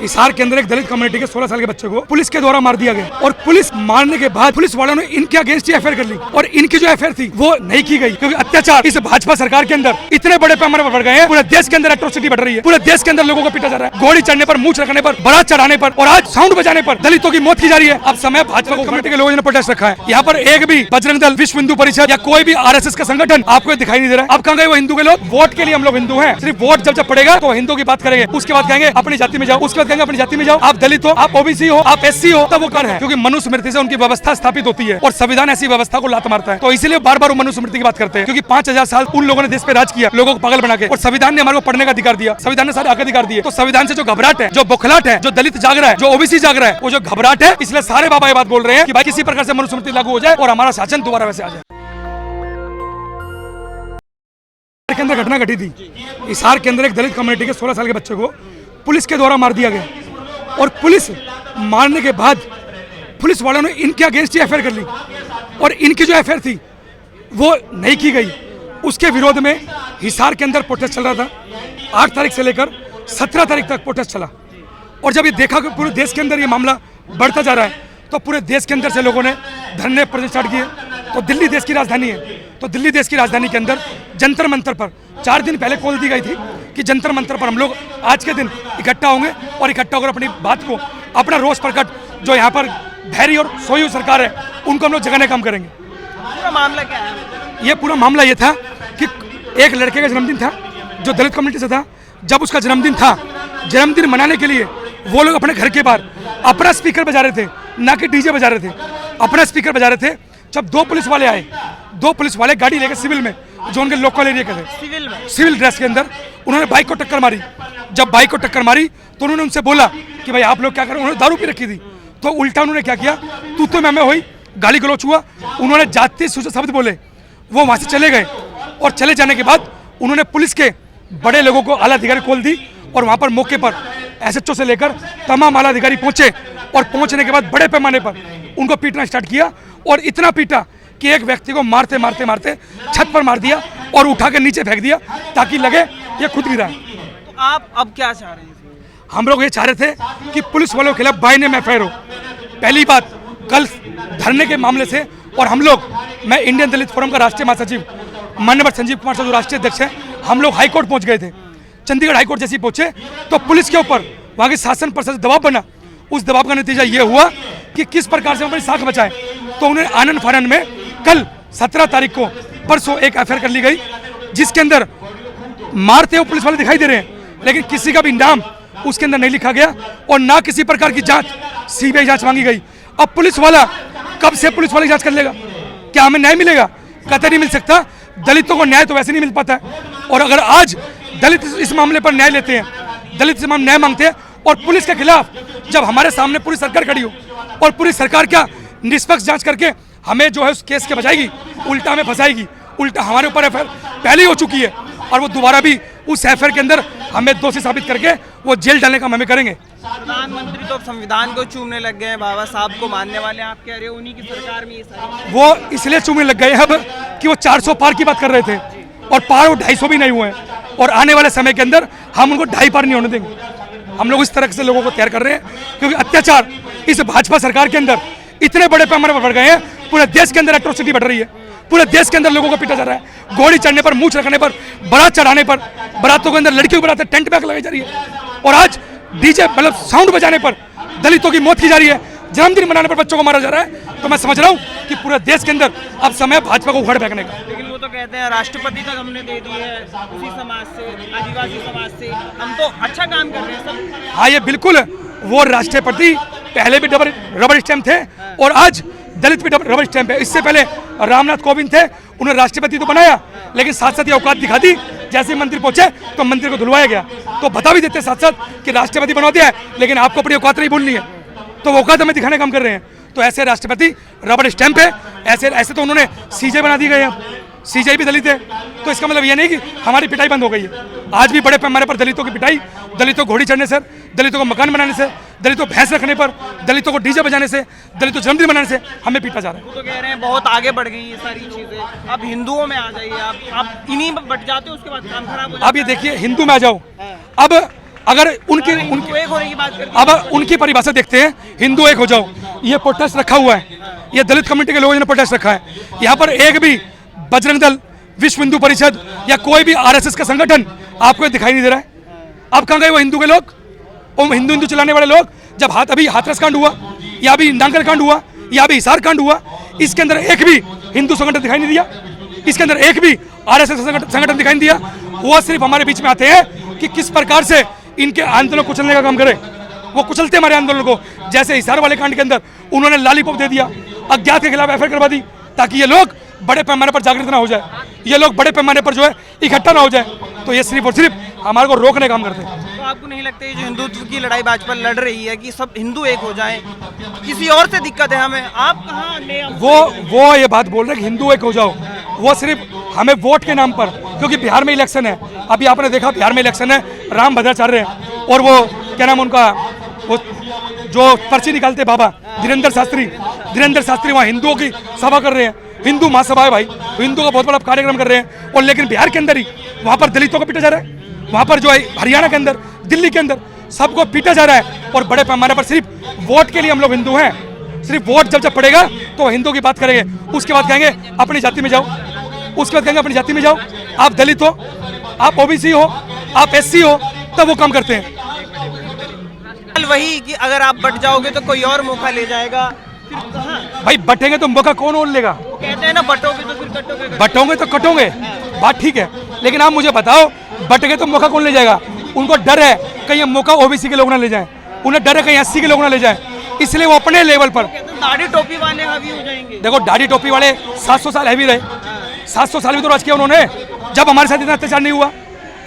हिसार के अंदर एक दलित कम्युनिटी के 16 साल के बच्चे को पुलिस के द्वारा मार दिया गया और पुलिस मारने के बाद पुलिस वालों ने इनके अगेंस्ट ही एफआईआर कर ली और इनकी जो एफआईआर थी वो नहीं की गई क्योंकि अत्याचार इस भाजपा सरकार के अंदर इतने बड़े पैमाने पर बढ़ गए हैं। पूरे देश के अंदर एट्रोसिटी बढ़ रही है, पूरे देश के अंदर लोगों को पीटा जा रहा है, घोड़ी चढ़ने पर, मूंछ रखने पर, बारात चढ़ाने पर और आज साउंड बजाने पर दलितों की मौत की जा रही है। अब समय भाजपा कम्युनिटी के लोगों ने प्रोटेस्ट रखा है। यहाँ पर एक भी बजरंग दल, विश्व हिंदू परिषद या कोई भी आरएसएस का संगठन आपको दिखाई नहीं दे रहा है। अब कहाँ गए वो हिंदू के लोग? वोट के लिए हम लोग हिंदू हैं, सिर्फ वोट जब पड़ेगा तो हिंदू की बात करेंगे, उसके बाद कहेंगे अपनी जाति में जाओ, उसके बाद कहेंगे अपनी जाति में जाओ। आप दलित हो, आप ओबीसी हो, आप एससी हो, तब वो कर है क्योंकि मनुस्मृति से उनकी व्यवस्था स्थापित होती है और संविधान ऐसी व्यवस्था को लात मारता है। तो इसलिए बार बार मनुस्मृति की बात करते हैं क्योंकि 5000 साल उन लोगों ने देश पे राज किया, लोगों को पागल बना के, और संविधान ने हमारे को पढ़ने का अधिकार दिया, संविधान ने सारे हक अधिकार दिए। तो संविधान से जो घबराहट है, जो बौखलाहट है, जो दलित जाग रहा है, जो ओबीसी जाग रहा है, वो जो घबराहट है, इसलिए सारे बाबा ये बात बोल रहे हैं कि भाई किसी प्रकार से मनुस्मृति लागू हो जाए और हमारा शासन दोबारा वैसे आ जाए। के अंदर घटना घटी थी, हिसार के अंदर एक दलित कम्युनिटी के 16 साल के बच्चे को पुलिस के द्वारा मार दिया गया और पुलिस मारने के बाद पुलिस वालों ने इनके अगेंस्ट ही एफआईआर कर ली और इनकी जो एफआईआर थी वो नहीं की गई। उसके विरोध में हिसार के अंदर प्रोटेस्ट चल रहा था। 8 तारीख से लेकर 17 तारीख तक प्रोटेस्ट चला और जब ये देखा कि पूरे देश के अंदर ये मामला बढ़ता जा रहा है तो पूरे देश के अंदर से लोगों ने धरने पर स्टार्ट किए। तो दिल्ली देश की राजधानी है, तो दिल्ली देश की राजधानी के अंदर जंतर मंतर पर 4 दिन पहले कॉल दी गई थी कि जंतर मंतर पर हम लोग आज के दिन इकट्ठा होंगे और इकट्ठा होकर अपनी बात को, अपना रोष प्रकट, जो यहाँ पर भैरी और सोई हुई सरकार है उनको हम लोग जगाने काम करेंगे। पूरा मामला क्या है? ये पूरा मामला ये था कि एक लड़के का जन्मदिन था जो दलित कम्युनिटी से था। जब उसका जन्मदिन था, जन्मदिन मनाने के लिए वो लोग अपने घर के बाहर अपना स्पीकर बजा रहे थे, ना कि डीजे बजा रहे थे, अपना स्पीकर बजा रहे थे। जब 2 पुलिस वाले आए, 2 पुलिस वाले गाड़ी लेकर सिविल में, जो उनके लोकल एरिया के थे, सिविल ड्रेस के अंदर, उन्होंने बाइक को टक्कर मारी। जब बाइक को टक्कर मारी तो उन्होंने उनसे बोला कि भाई आप लोग क्या कर रहे हो? उन्होंने दारू पी रखी थी। तो उल्टा उन्होंने क्या किया, तू मैं हुई, गाली गलौच हुआ, उन्होंने जाति सूचक शब्द बोले, वो वहाँ से चले गए और चले जाने के बाद उन्होंने पुलिस के बड़े लोगों को, आला अधिकारी खोल दी और वहाँ पर मौके पर एसएचओ से लेकर तमाम आला अधिकारी पहुँचे और पहुँचने के बाद बड़े पैमाने पर उनको पीटना स्टार्ट किया और इतना पीटा कि एक व्यक्ति को मारते मारते मारते छत पर मार दिया और उठा के नीचे फेंक दिया ताकि लगे ये खुद गिरा है। तो आप अब क्या चाह रहे हैं? हम लोग ये चाह रहे थे कि पुलिस वालों के खिलाफ बाय नेम एफआईआर हो। पहली बात, कल धरने के मामले से और हम लोग, मैं इंडियन दलित फोरम का राष्ट्रीय महासचिव माननीय संजीव कुमार जो राष्ट्रीय अध्यक्ष है, हम लोग हाईकोर्ट पहुंच गए थे। चंडीगढ़ हाईकोर्ट जैसे पहुंचे तो पुलिस के ऊपर वहाँ की शासन परिषद दबाव बना। उस दबाव का नतीजा ये हुआ कि किस प्रकार से अपनी साख बचाएं। तो उन्हें आनंद फानन में कल 17 तारीख को, परसों, एक एफआईआर कर ली गई जिसके अंदर मारते हुए पुलिस वाले दिखाई दे रहे हैं, लेकिन किसी का भी नाम उसके अंदर नहीं लिखा गया और ना किसी प्रकार की जांच, सीबीआई जांच मांगी गई। अब पुलिस वाला कब से पुलिस वाली जांच कर लेगा? क्या हमें न्याय मिलेगा? कतई नहीं मिल सकता। दलितों को न्याय तो वैसे नहीं मिल पाता है और अगर आज दलित इस मामले पर न्याय लेते हैं, दलित से न्याय मांगते हैं और पुलिस के खिलाफ जब हमारे सामने पूरी सरकार खड़ी हो और पूरी सरकार क्या निष्पक्ष जांच करके हमें जो है उस केस के बचाएगी, उल्टा हमें फंसाएगी, उल्टा हमारे ऊपर एफआईआर पहले ही हो चुकी है और वो दोबारा भी उस एफआईआर के अंदर हमें दोषी साबित करके वो जेल डालने का हम हमें करेंगे। प्रधानमंत्री तो संविधान को चूमने लग गए हैं, बाबा साहब को मानने वाले, आप कह रहे हो उन्हीं की सरकार में ये सारी, वो इसलिए चूमने लग गए अब कि वो 400 पार की बात कर रहे थे और पार वो 250 भी नहीं हुए हैं और आने वाले समय के अंदर हम उनको 2.5 पार नहीं होने देंगे। हम लोग इस तरह से लोगों को तैयार कर रहे हैं क्योंकि अत्याचार इस भाजपा सरकार के अंदर इतने बड़े पैमाने पर बढ़ गए हैं। पूरे देश के अंदर एट्रोसिटी बढ़ रही है, पूरे देश के अंदर लोगों को पीटा जा रहा है, घोड़ी चढ़ने पर, मूंछ रखने पर, बारात चढ़ाने पर, बारातों के अंदर लड़कियों को बारात टेंट बैग लगाई जा रही है और आज डीजे मतलब साउंड बजाने पर दलितों की मौत की जा रही है, जन्मदिन मनाने पर बच्चों को मारा जा रहा है। तो मैं समझ रहा हूँ कि पूरे देश के अंदर अब समय भाजपा को उखाड़ फेंकने का। लेकिन वो तो कहते हैं राष्ट्रपति तक हमने दे दी है उसी समाज से, आदिवासी समाज से, हम तो अच्छा काम कर रहे हैं सब। हाँ, ये बिल्कुल, वो राष्ट्रपति पहले भी रबर स्टैंप थे और आज दलित भी रबर स्टैंप है। इससे पहले रामनाथ कोविंद थे, उन्हें राष्ट्रपति तो बनाया लेकिन साथ साथ ये औकात दिखा दी, जैसे मंत्री पहुंचे तो मंत्री को धुलवाया गया। तो बता भी देते साथ साथ कि राष्ट्रपति बना दिया है लेकिन आपको अपनी औकात नहीं बोलनी है, तो औकात हमें दिखाने का काम कर रहे हैं। तो ऐसे राष्ट्रपति रबर स्टैंप है, ऐसे तो उन्होंने सीजे बना दी गए हैं, सीजे भी दलित है। तो इसका मतलब ये नहीं कि हमारी पिटाई बंद हो गई है। आज भी बड़े पैमाने पर दलितों की पिटाई, दलितों को घोड़ी चढ़ने से, दलितों को मकान बनाने से, दलितों को भैंस रखने पर, दलितों को डीजे बजाने से, दलितों जन्मदिन मनाने से हमें पीटा जा रहा है। वो तो कह रहे हैं बहुत आगे बढ़ गई ये सारी चीजें, अब हिंदुओं में आ जाइए, आप इन्हीं में बट जाते हो, उसके बाद काम खराब हो जाता है। आप ये देखिए, हिंदू में आ जाओ, अब अगर उनकी हिंदू एक होने की बात करते अब उनकी परिभाषा देखते हैं, हिंदू एक हो जाओ, ये प्रोटेस्ट रखा हुआ है, ये दलित कम्युनिटी के लोगों ने प्रोटेस्ट रखा है। यहाँ पर एक भी बजरंग दल, विश्व हिंदू परिषद या कोई भी आरएसएस का संगठन आपको दिखाई नहीं दे रहा है। अब कहाँ गए वो हिंदू के लोग, वो हिंदू हिंदू चलाने वाले लोग? जब अभी हाथरस कांड हुआ, या अभी नांगल कांड हुआ, या अभी हिसार कांड हुआ, इसके अंदर एक भी हिंदू संगठन दिखाई नहीं दिया, इसके अंदर एक भी आरएसएस संगठन दिखाई नहीं दिया। वो सिर्फ हमारे बीच में आते हैं कि किस प्रकार से इनके आंदोलन को कुचलने का काम करे। वो कुचलते हमारे आंदोलन को। जैसे हिसार वाले कांड के अंदर उन्होंने लॉलीपॉप दे दिया, अज्ञात के खिलाफ एफआईआर करवा दी, ताकि ये लोग बड़े पैमाने पर जागृत ना हो जाए, ये लोग बड़े पैमाने पर जो है इकट्ठा ना हो जाए। तो ये सिर्फ और सिर्फ हमारे को रोकने का काम करते हैं। तो आपको नहीं लगता ये जो हिंदुत्व की लड़ाई भाजपा लड़ रही है कि सब हिंदू एक हो जाएं, किसी और से दिक्कत है हमें? आप कहाँ ले वो ये बात बोल रहे हैं कि हिंदू एक हो जाओ, वो सिर्फ हमें वोट के नाम पर, क्योंकि बिहार में इलेक्शन है, अभी आपने देखा बिहार में इलेक्शन है, राम भद्राचार्य और वो क्या नाम उनका, वो जो पर्ची निकालते बाबा धीरेन्द्र शास्त्री वहाँ हिंदुओं की सभा कर रहे हैं, हिंदू महासभा है भाई, हिंदू का बहुत बड़ा कार्यक्रम कर रहे हैं। और लेकिन बिहार के अंदर ही वहाँ पर दलितों को पीटा जा रहा है, वहाँ पर जो है हरियाणा के अंदर, दिल्ली के अंदर सबको पीटा जा रहा है। और बड़े पैमाने पर सिर्फ वोट के लिए हम लोग हिंदू हैं, सिर्फ वोट जब पड़ेगा तो हिंदू की बात करेंगे, उसके बाद कहेंगे अपनी जाति में जाओ, उसके बाद कहेंगे अपनी जाति में जाओ, आप दलित हो, आप ओबीसी हो, आप एससी हो, तब वो काम करते हैं। वही कि अगर आप बट जाओगे तो कोई और मौका ले जाएगा, फिर कहाँ? भाई बटेंगे तो मौका कौन और लेगा? वो कहते हैं ना बटोगे तो फिर कटोगे। बटोगे तो कटोगे, बात ठीक है, लेकिन आप मुझे बताओ बटेंगे तो मौका कौन ले जाएगा? उनको डर है कहीं मौका ओबीसी के लोग ना ले जाएं, उन्हें डर है कहीं एससी के लोग ना ले जाएं, इसलिए वो अपने लेवल पर दाढ़ी टोपी वाले हावी हो जाएंगे। देखो दाढ़ी टोपी वाले 700 साल हैवी रहे, 700 साल भी तो राज किया उन्होंने, जब हमारे साथ इतना अत्याचार नहीं हुआ।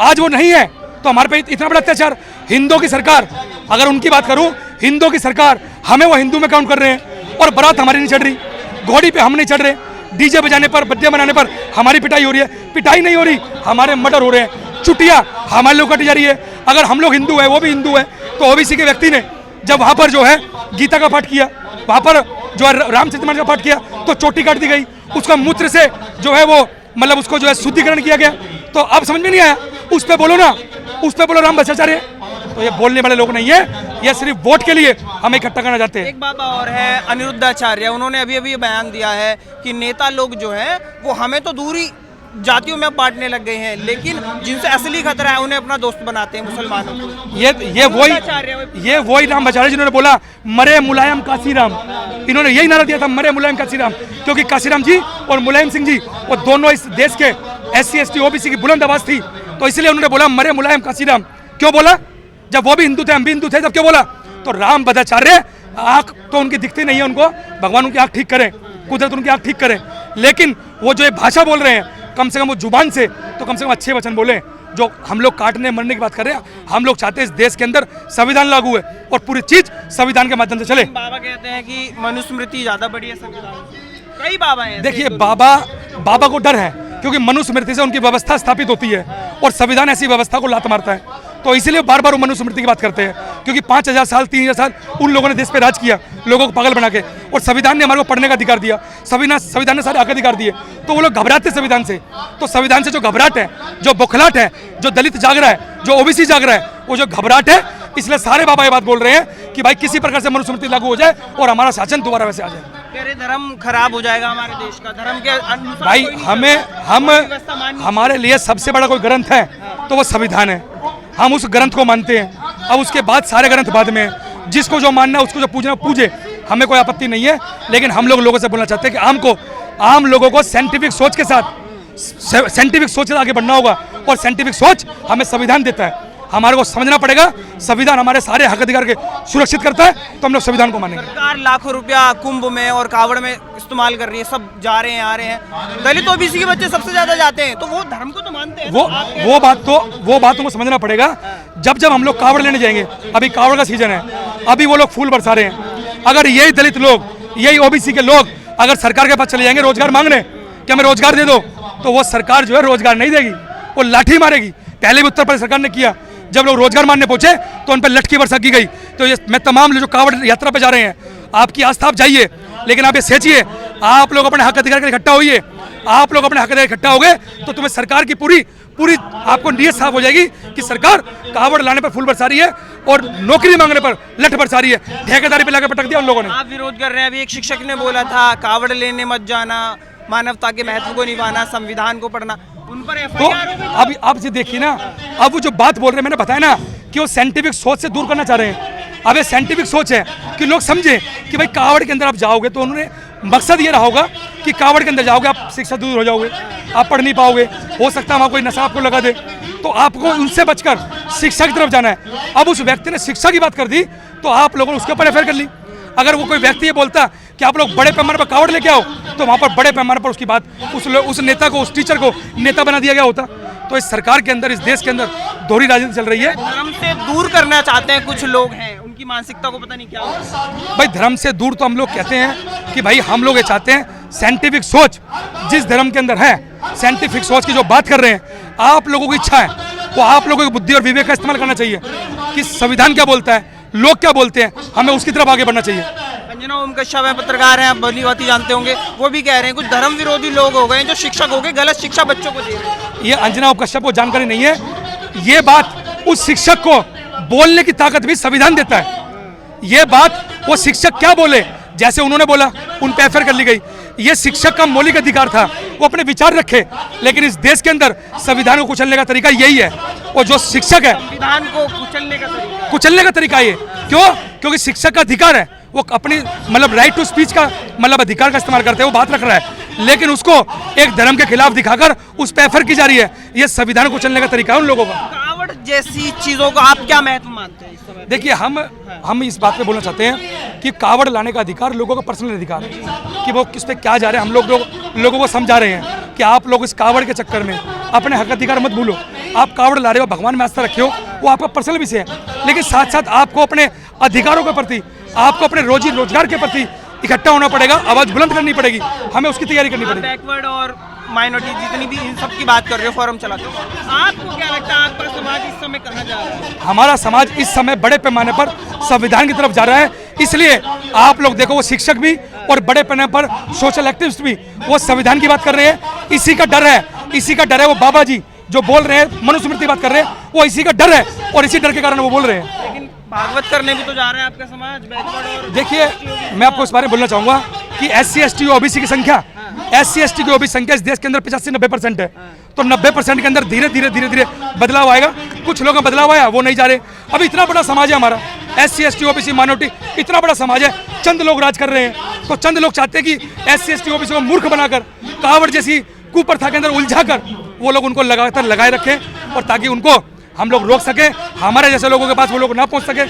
आज वो नहीं है तो हमारे पे इतना बड़ा अत्याचार। हिंदुओं की सरकार, अगर उनकी बात करूं, हिंदुओं की सरकार, हमें वो हिंदू में काउंट कर रहे हैं और बारात हमारी नहीं चढ़ रही, घोड़ी पे हम नहीं चढ़ रहे, डीजे बजाने पर, बर्थडे मनाने पर हमारी पिटाई हो रही है। पिटाई नहीं हो रही, हमारे मर्डर हो रहे हैं, चुटिया हमारे लोग कटी जा रही है। अगर हम लोग हिंदू है, वो भी हिंदू है, तो ओबीसी के व्यक्ति ने जब वहाँ पर जो है गीता का पाठ किया, वहाँ पर जो है रामचरितमानस का पाठ किया, तो चोटी काट दी गई, उसका मूत्र से जो है वो मतलब उसको जो है शुद्धिकरण किया गया। तो अब समझ में नहीं आया, उस पर बोलो ना, उस पर बोलो राम भद्राचार्य। तो ये बोलने वाले लोग नहीं है, ये सिर्फ वोट के लिए हमें इकट्ठा करना चाहते हैं। एक बाबा और है अनिरुद्धाचार्य, उन्होंने अभी अभी बयान दिया है कि नेता लोग जो है वो हमें तो दूरी जातियों में बांटने लग गए हैं, लेकिन जिनसे असली खतरा है उन्हें अपना दोस्त बनाते हैं मुसलमानों को। ये वही राम भद्राचार्य जिन्होंने बोला मरे मुलायम काशीराम, इन्होंने यही नारा दिया था, मरे मुलायम काशीराम, क्योंकि काशीराम जी और मुलायम सिंह जी वो दोनों इस देश के SC ST OBC की बुलंद आवाज थी, तो इसलिए उन्होंने बोला मरे मुलायम काशीराम। क्यों बोला? जब वो भी हिंदू थे, हम भी हिंदू थे, तब क्यों बोला? तो राम भद्राचार्य आँख तो उनकी दिखती नहीं है, उनको भगवान उनकी आँख ठीक करे, कुदरत उनकी आँख ठीक करे, लेकिन वो जो ये भाषा बोल रहे हैं, कम से कम वो जुबान से तो कम से कम अच्छे वचन बोले। जो हम लोग काटने मरने की बात कर रहे हैं, हम लोग चाहते हैं इस देश के अंदर संविधान लागू है और पूरी चीज संविधान के माध्यम से चले। बाबा कहते हैं कि मनुस्मृति ज्यादा बड़ी है संविधान से। कई बाबा हैं। देखिए बाबा को डर है, क्योंकि मनुस्मृति से उनकी व्यवस्था स्थापित होती है और संविधान ऐसी व्यवस्था को लात मारता है, तो इसलिए बार बार वो मनुस्मृति की बात करते हैं, क्योंकि 5000 साल 3000 साल उन लोगों ने देश पे राज किया, लोगों को पागल बना के, और संविधान ने हमारे को पढ़ने का अधिकार दिया, संविधान ने सारे हक अधिकार दिए, तो वो लोग घबराते संविधान से। तो संविधान से जो घबराहट है, जो बौखलाहट है, जो दलित जाग रहा है, जो ओबीसी जाग रहा है, वो जो घबराहट है, इसलिए सारे बाबा ये बात बोल रहे हैं कि भाई किसी प्रकार से मनुस्मृति लागू हो जाए और हमारा शासन दोबारा वैसे आ जाए। तेरे धर्म खराब हो जाएगा हमारे देश का, धर्म के अनुसार भाई हमारे लिए सबसे बड़ा कोई ग्रंथ है तो वो संविधान है, हम उस ग्रंथ को मानते हैं। अब उसके बाद सारे ग्रंथ बाद में, जिसको जो मानना है, उसको जो पूजना पूजे, हमें कोई आपत्ति नहीं है, लेकिन हम लोगों से बोलना चाहते हैं कि आम लोगों को साइंटिफिक सोच के साथ, साइंटिफिक सोच से आगे बढ़ना होगा, और साइंटिफिक सोच हमें संविधान देता है। हमारे को समझना पड़ेगा, संविधान हमारे सारे हक अधिकार के सुरक्षित करता है, तो हम लोग संविधान को मानेंगे। सरकार लाखों रुपया कुंभ में और कावड़ में इस्तेमाल कर रही है, सब जा रहे हैं आ रहे हैं, दलित ओबीसी के बच्चे सबसे ज्यादा जाते हैं, तो वो धर्म को तो मानते हैं। वो बात तुमको समझना पड़ेगा। जब हम लोग कावड़ लेने जाएंगे, अभी कावड़ का सीजन है, अभी वो लोग फूल बरसा रहे हैं, अगर यही दलित लोग, यही ओबीसी के लोग अगर सरकार के पास चले जाएंगे रोजगार मांगने कि हमें रोजगार दे दो, तो वो सरकार जो है रोजगार नहीं देगी, वो लाठी मारेगी। पहले भी उत्तर प्रदेश सरकार ने किया, जब लोग रोजगार मांगने पहुंचे तो उन पर लटकी वर्षा की गई। तो ये मैं तमाम लोग जो कावड़ यात्रा पे जा रहे हैं, आपकी आस्था आप जाइए, लेकिन आप ये सोचिए, आप लोग अपने हक अधिकार के लिए इकट्ठा होइए। आप लोग अपने हक अधिकार इकट्ठा होगे तो तुम्हें सरकार की पूरी पूरी आपको नीयत साफ हो जाएगी कि सरकार कावड़ लाने पर फूल बरसा रही है और नौकरी मांगने पर लठ बरसा रही है। ठेकेदारी पे लाकर पटक दिया उन लोगों ने। आप विरोध कर रहे हैं। अभी एक शिक्षक ने बोला था कावड़ लेने मत जाना, मानवता के महत्व को निभाना, संविधान को पढ़ना, उन पर तो अभी आप ये देखिए ना, अब वो जो बात बोल रहे हैं, मैंने बताया ना कि वो साइंटिफिक सोच से दूर करना चाह रहे हैं। अब ये साइंटिफिक सोच है कि लोग समझे कि भाई कावड़ के अंदर आप जाओगे तो उन्होंने मकसद ये रहा होगा कि कावड़ के अंदर जाओगे आप शिक्षा दूर हो जाओगे, आप पढ़ नहीं पाओगे, हो सकता है वहाँ कोई नशा आपको लगा दे, तो आपको उनसे बचकर शिक्षा की तरफ जाना है। अब उस व्यक्ति ने शिक्षा की बात कर दी तो आप लोगों ने उसके ऊपर एफआईआर कर ली। अगर वो कोई व्यक्ति ये बोलता कि आप लोग बड़े पैमाने पर कावड़ लेके आओ, तो वहाँ पर बड़े पैमाने पर उसकी बात उस नेता को, उस टीचर को नेता बना दिया गया होता। तो इस सरकार के अंदर, इस देश के अंदर दोहरी राजनीति चल रही है। धर्म से दूर करना चाहते हैं कुछ लोग हैं, उनकी मानसिकता को पता नहीं क्या होगा। भाई धर्म से दूर तो हम लोग कहते हैं कि भाई हम लोग ये चाहते हैं साइंटिफिक सोच जिस धर्म के अंदर है, साइंटिफिक सोच की जो बात कर रहे हैं, आप लोगों की इच्छा है वो आप लोगों की बुद्धि और विवेक का इस्तेमाल करना चाहिए कि संविधान क्या बोलता है, लोग क्या बोलते हैं, हमें उसकी तरफ आगे बढ़ना चाहिए। अंजना ओम कश्यप है, पत्रकार हैं, आप भली भांति जानते होंगे, वो भी कह रहे हैं कुछ धर्म विरोधी लोग हो गए जो शिक्षक हो गए, गलत शिक्षा बच्चों को दे रहे हैं। ये अंजना ओम कश्यप को जानकारी नहीं है। ये बात उस शिक्षक को बोलने की ताकत भी संविधान देता है। ये बात वो शिक्षक क्या बोले, जैसे उन्होंने बोला उन पे एफआईआर कर ली गई। ये शिक्षक का मौलिक अधिकार था, वो अपने विचार रखे, लेकिन इस देश के अंदर संविधान को कुचलने का तरीका यही है। और जो शिक्षक है, संविधान को कुचलने का तरीका ये क्यों? क्योंकि शिक्षक का अधिकार है, वो अपनी मतलब राइट टू स्पीच का मतलब अधिकार का इस्तेमाल करते हैं, वो बात रख रहा है, लेकिन उसको एक धर्म के खिलाफ दिखाकर उस पर एफआईआर की जा रही है। ये संविधान को कुचलने का तरीका है उन लोगों का। कावड़ जैसी चीजों को आप क्या महत्व मानते हैं इस समय? देखिए, हम इस बात पे बोलना चाहते हैं कि कावड़ लाने का अधिकार लोगों का पर्सनल अधिकार है कि वो किस पे क्या जा रहे हैं। हम लोगों को समझा रहे हैं कि आप लोग इस कावड़ के चक्कर में अपने हक अधिकार मत भूलो। आप कावड़ ला रहे हो, भगवान में आस्था रखे हो, वो आपका पर्सनल विषय है, लेकिन साथ साथ आपको अपने अधिकारों के प्रति, आपको अपने रोजी रोजगार के प्रति इकट्ठा होना पड़ेगा, आवाज बुलंद करनी पड़ेगी, हमें उसकी तैयारी करनी पड़ेगी। बैकवर्ड और माइनॉरिटी जितनी भी इन सब की बात कर रहे हो, फोरम चलाते हो, आपको क्या लगता है आपका समाज इस समय कहाँ जा रहा है? हमारा समाज इस समय बड़े पैमाने पर संविधान की तरफ जा रहा है। इसलिए आप लोग देखो, वो शिक्षक भी और बड़े पैमाने पर सोशल एक्टिविस्ट भी वो संविधान की बात कर रहे हैं। इसी का डर है वो बाबा जी जो बोल रहे हैं, मनुस्मृति की बात कर रहे हैं, वो इसी का डर है और इसी डर के कारण वो बोल रहे हैं। लेकिन भागवत करने भी तो जा रहे हैं आपका समाज, बैकवर्ड। और देखिए, मैं आपको इस बारे में बोलना चाहूंगा कि SC ST OBC की संख्या, SC ST की OBC संख्या इस देश के अंदर 85-90% है। तो 90% के अंदर धीरे धीरे बदलाव आएगा। कुछ लोगों का बदलाव आया, वो नहीं जा रहे। अभी इतना बड़ा समाज है हमारा, SC ST OBC माइनॉरिटी, इतना बड़ा समाज है, चंद लोग राज कर रहे हैं। तो चंद लोग चाहते हैं कि SC ST OBC को मूर्ख बनाकर, कावड़ जैसी कुप्रथा के अंदर उलझाकर वो लोग उनको लगातार लगाए रखें, और ताकि उनको हम लोग रोक सके, हमारे जैसे लोगों के पास वो लोग ना पहुंच सके,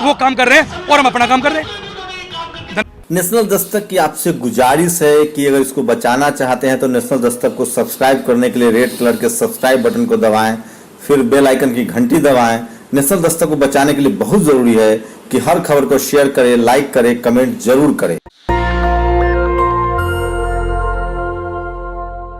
वो काम कर रहे हैं और हम अपना काम कर रहे हैं। नेशनल दस्तक की आपसे गुजारिश है कि अगर इसको बचाना चाहते हैं तो नेशनल दस्तक को सब्सक्राइब करने के लिए रेड कलर के सब्सक्राइब बटन को दबाएं, फिर बेल आइकन की घंटी दबाएं। नेशनल दस्तक को बचाने के लिए बहुत जरूरी है कि हर खबर को शेयर करें, लाइक करें, कमेंट जरूर करें।